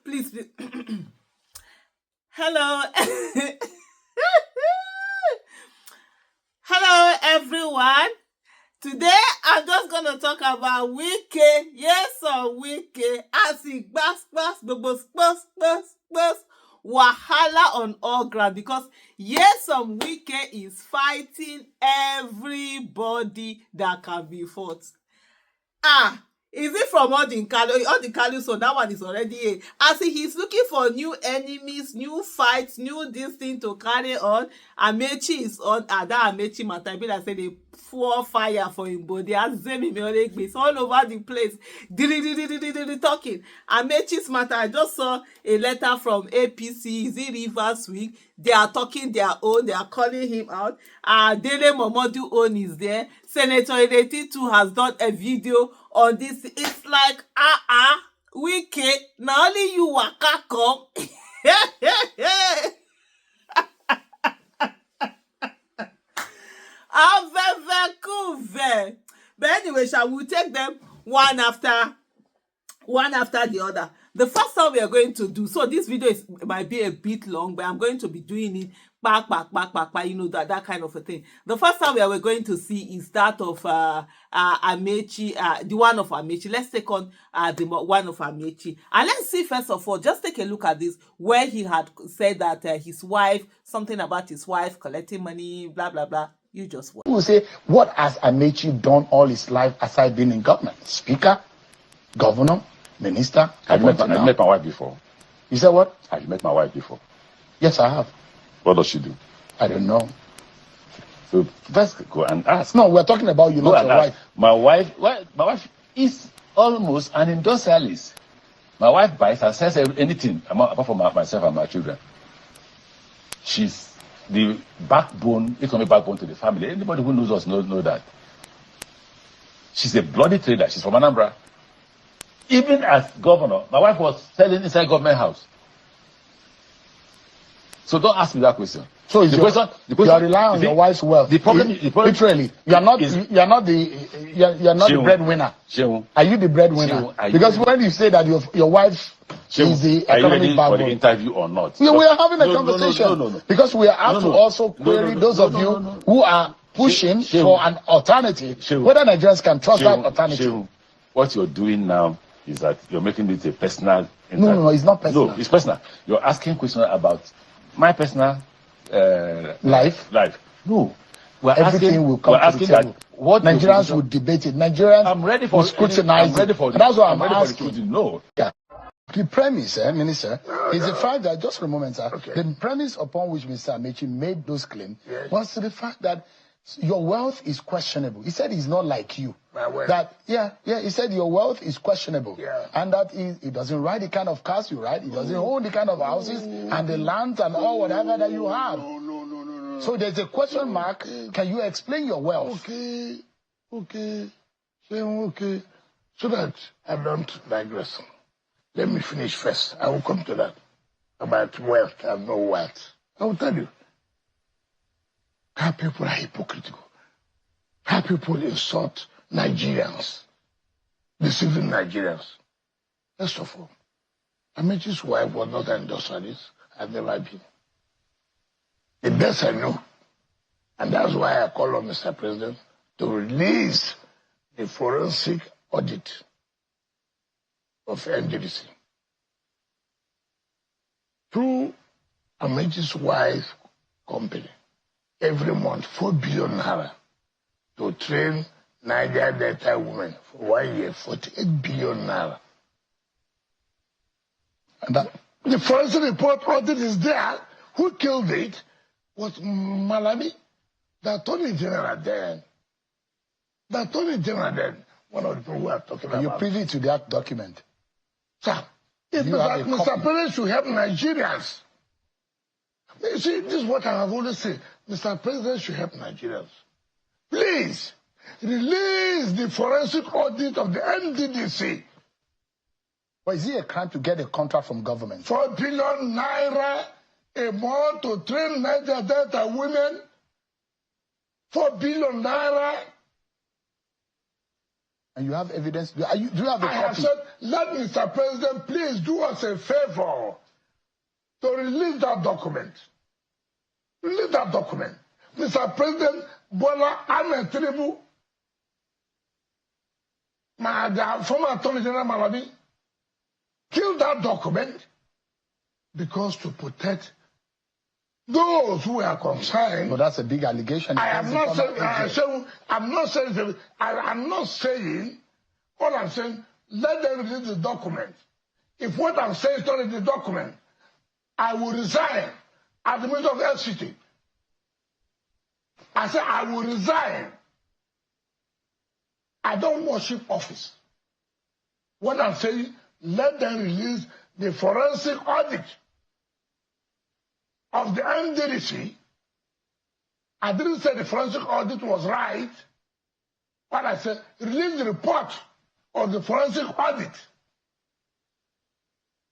Please. Hello. Hello, everyone. Today, I'm just going to talk about Wike. Yes, Wike. As he bas, Wahala on all ground, because yes, Wike is fighting everybody that can be fought. Is it from all the Kalu? So that one is already a. As he's looking for new enemies, new fights, new this thing to carry on. Amaechi is on. That Amaechi matter, be like say they pour fire for him body. It's all over the place. Talking. Amaechi's matter. I just saw a letter from APC. Is it Rivers Week? They are talking their own. They are calling him out. Dele Momodu own is there. Senator Ireti too has done a video on this. It's like, Wike, now only you waka come. But anyway, shall we take them one after the other? The first one we are going to do, so this video might be a bit long, but I'm going to be doing it back, you know, that kind of a thing. The first one we are going to see is that of Amaechi, the one of Amaechi. Let's take on the one of Amaechi. And let's see, first of all, just take a look at this, where he had said that his wife, something about his wife collecting money, blah, blah, blah. You just watch. People say, what has Amaechi done all his life aside being in government? Speaker, governor, minister? Have you met my wife before? You said what? Have you met my wife before? Yes, I have. What does she do? I don't know. So first go and ask. No, we're talking about you, not your wife. My wife is almost an industrialist. My wife buys and sells anything apart from myself and my children. She's the backbone, economic backbone to the family. Anybody who knows us know that. She's a bloody trader. She's from Anambra. Even as governor, my wife was selling inside government house. So don't ask me that question. So the question you are relying on your wife's wealth. The problem literally, you're not the breadwinner. Are you the breadwinner? Because when you say that your wife is the economic backbone. Are you ready for the interview or not? We are having a conversation. No. Because we have to also query those of you who are pushing for an alternative, whether Nigerians can trust that alternative. What you're doing now is that you're making it a personal interview. No, it's not personal. No, it's personal. You're asking questions about my personal life. No. Everything will come to the table. What Nigerians will debate it. Nigerians will scrutinize it. That's what I'm asking. No. Yeah. The premise, Minister, is the fact that, just for a moment, sir, the premise upon which Mr. Amaechi made those claims was the fact that your wealth is questionable. He said he's not like you. My wealth. That, he said your wealth is questionable. Yeah. And that he doesn't ride the kind of cars you ride. He doesn't own the kind of houses and the lands and all whatever that you have. No. So there's a question mark. Can you explain your wealth? Okay. So that I don't digress. Let me finish first. I will come to that. About wealth and no wealth. I will tell you. How people are hypocritical. How people insult Nigerians. Deceiving Nigerians. First of all, Amaechi's wife was not an industrialist. I've never been. The best I know. And that's why I call on Mr. President to release the forensic audit of NDDC. Through Amaechi's wife company, every month, 4 billion naira to train Niger Delta women for 1 year, 48 billion naira. And that the forensic report audit is there. Who killed it was Malami, the Attorney General then. One of the people who are talking about. Are you privy to that document? Sir, Mr. President should help Nigerians. You see, this is what I have always said. Mr. President should help Nigerians. Please, release the forensic audit of the NDDC. But is it a crime to get a contract from government? 4 billion naira a month to train Niger Delta women 4 billion naira. And you have evidence? Do you have a I have copy? said, let Mr. President please do us a favor to release that document. Release that document. Mr. President Bola Ahmed Tinubu, the former Attorney General Malabi, killed that document because to protect those who are concerned. No, that's a big allegation. I'm not saying, all I'm saying, let them release the document. If what I'm saying is not in the document, I will resign as the Minister of LCT. I said I will resign. I don't worship office. What I'm saying, let them release the forensic audit of the NDDC. I didn't say the forensic audit was right, but I said release the report of the forensic audit.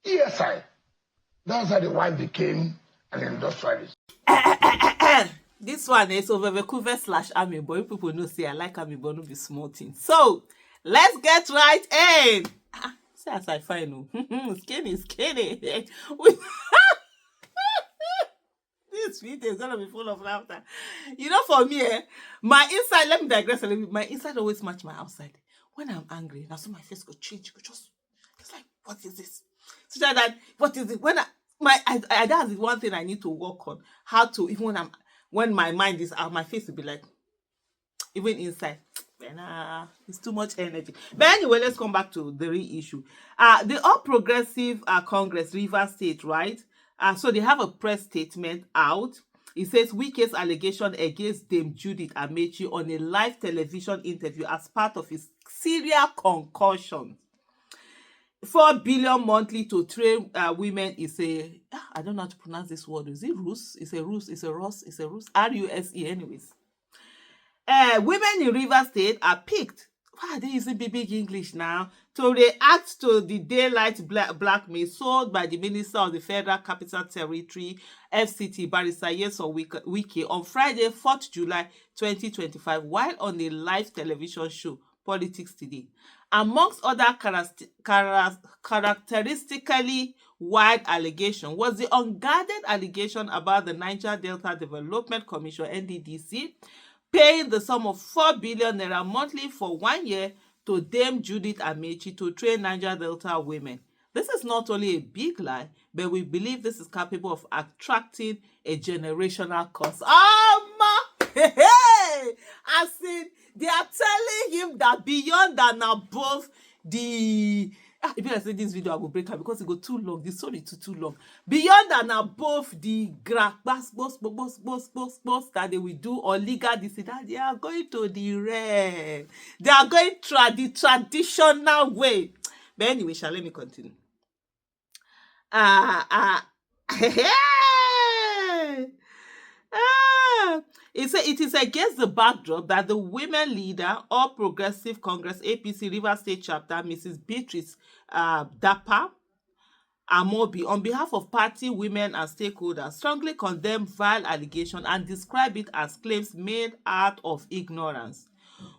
ESI. That's how the wife became an industrialist. This one is over /Ami, but you people know say I like Ami, but no be small thing. So let's get right in. See as I find skinny. This video is gonna be full of laughter. You know, for me, my inside, let me digress a little bit. My inside always match my outside. When I'm angry, now so my face go change. It's like, what is this? So that what is it? When I that's the one thing I need to work on. How to, even when my mind is out, my face will be like, even inside. It's too much energy. But anyway, let's come back to the real issue. The All Progressive Congress, Rivers State, right? So they have a press statement out. It says Wike's allegation against Dame Judith Amaechi on a live television interview as part of his serial concussion. 4 billion monthly to train women is a, I don't know how to pronounce this word. Is it Rus? It's a Rus. RUSE anyways. Women in Rivers State are picked. Why are they using big English now? To react to the daylight blackmail sold by the Minister of the Federal Capital Territory, FCT, Barrister Nyesom Wike, on Friday, 4th July 2025, while on a live television show, Politics Today. Amongst other characteristically wild allegation was the unguarded allegation about the Niger Delta Development Commission, NDDC, paying the sum of 4 billion naira monthly for 1 year to Dame Judith Amaechi to train Niger Delta women. This is not only a big lie, but we believe this is capable of attracting a generational curse. As in, they are telling him that beyond and above the... If I say this video, I will break up because it go too long. The story is too long. Beyond and above the boss that they will do or legal this, that they are going to the rare. They are going the traditional way. But anyway, let me continue. It is against the backdrop that the women leader, All Progressive Congress APC Rivers State Chapter, Mrs. Beatrice Dapa Amobi, on behalf of party women and stakeholders, strongly condemned vile allegation and describe it as claims made out of ignorance.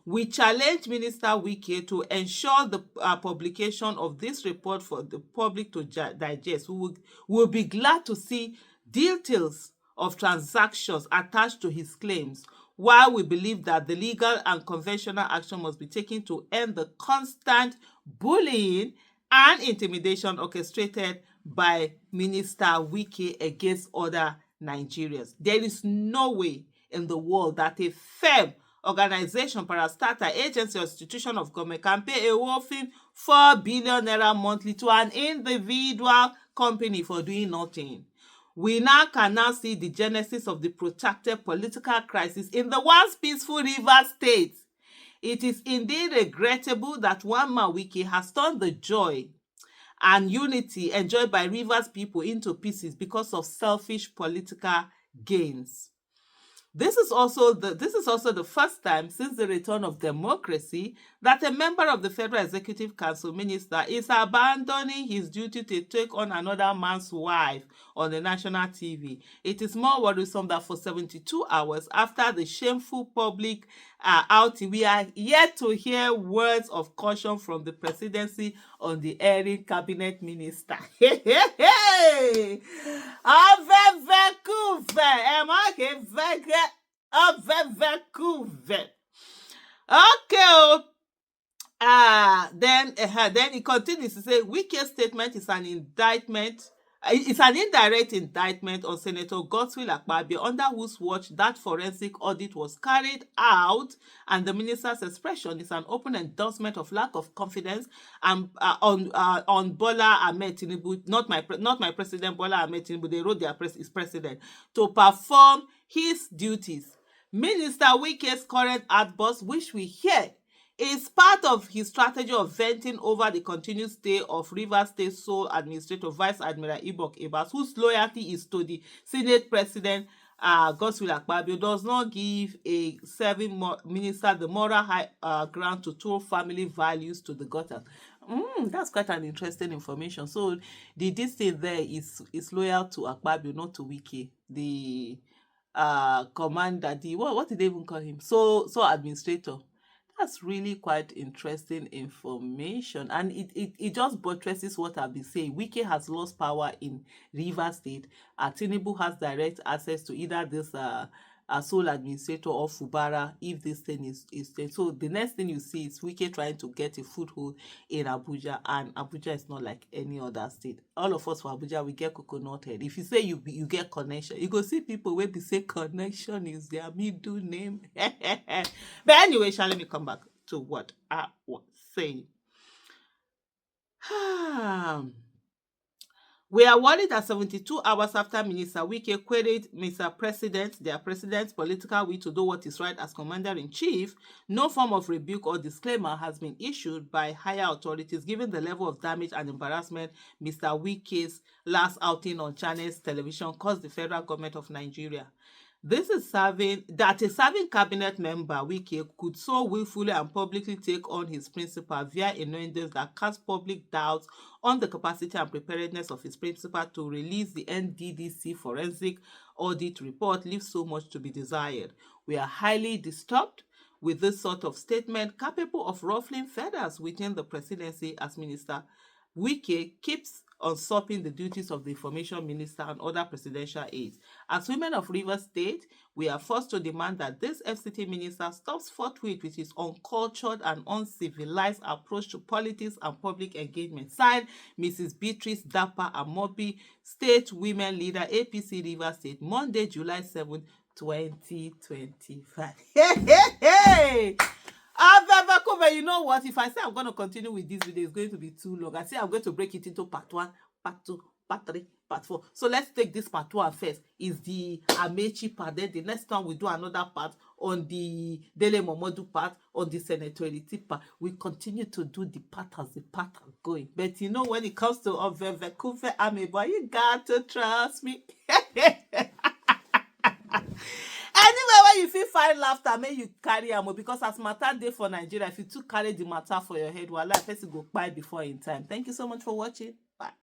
We challenge Minister Wike to ensure the publication of this report for the public to digest. We will be glad to see details of transactions attached to his claims, while we believe that the legal and conventional action must be taken to end the constant bullying and intimidation orchestrated by Minister Wike against other Nigerians. There is no way in the world that a firm, organization, parastatal, agency, or institution of government can pay a whopping 4 billion naira monthly to an individual company for doing nothing. We can now see the genesis of the protracted political crisis in the once peaceful Rivers State. It is indeed regrettable that one man Wike has turned the joy and unity enjoyed by Rivers people into pieces because of selfish political gains. This is also the first time since the return of democracy that a member of the Federal Executive Council minister is abandoning his duty to take on another man's wife on the national TV. It is more worrisome that for 72 hours after the shameful public outing, we are yet to hear words of caution from the presidency on the erring cabinet minister. Okay. Then he continues to say Wike's statement is an indictment. It's an indirect indictment on Senator Godswill Akpabio, under whose watch that forensic audit was carried out, and the minister's expression is an open endorsement of lack of confidence on Bola Ahmed Tinubu, not my president Bola Ahmed Tinubu. They wrote his president to perform his duties. Minister Wike's current outburst, which we hear, is part of his strategy of venting over the continued stay of Rivers State sole administrator Vice Admiral Ibok Ebas, whose loyalty is to the Senate President Godswill Akpabio, does not give a serving minister the moral high ground to throw family values to the gutter. That's quite an interesting information. So this thing there is loyal to Akpabio, not to Wike. The commander, what did they even call him? So administrator. That's really quite interesting information, and it just buttresses what I've been saying. Wike has lost power in Rivers State. Tinubu has direct access to either this sole administrator or Fubara if this thing is so the next thing you see is Wike trying to get a foothold in Abuja, and Abuja is not like any other state. All of us for Abuja, we get coconut head. If you say you get connection, you go see people where be say connection is their middle name. But anyway, let me come back to what I was saying. We are worried that 72 hours after Minister Wike queried their president's political will to do what is right as commander-in-chief, no form of rebuke or disclaimer has been issued by higher authorities given the level of damage and embarrassment Mr. Wike's last outing on Channels television caused the federal government of Nigeria. This is a serving cabinet member, Wike, could so willfully and publicly take on his principal via innuendos that cast public doubts on the capacity and preparedness of his principal to release the NDDC forensic audit report leaves so much to be desired. We are highly disturbed with this sort of statement capable of ruffling feathers within the presidency as Minister Wike keeps usurping the duties of the information minister and other presidential aides. As women of Rivers State, we are forced to demand that this FCT minister stops forthwith with his uncultured and uncivilized approach to politics and public engagement. Signed, Mrs. Beatrice Dapa Amobi, State Women Leader, APC Rivers State, Monday, July 7, 2025. Hey! You know what? If I say I'm going to continue with this video, it's going to be too long. I say I'm going to break it into part 1, part 2, part 3, part 4. So let's take this part 1 first. Is the Amaechi part. Then the next time we do another part on the Dele Momodu part, on the Senator Ireti part. We continue to do the part as the part are going. But you know, when it comes to Ovevekuve Amebo, you got to trust me. Anyway, when you feel find laughter, may you carry am, because as matter day for Nigeria, if you too carry the matter for your head, wahala, first you go buy before in time. Thank you so much for watching. Bye.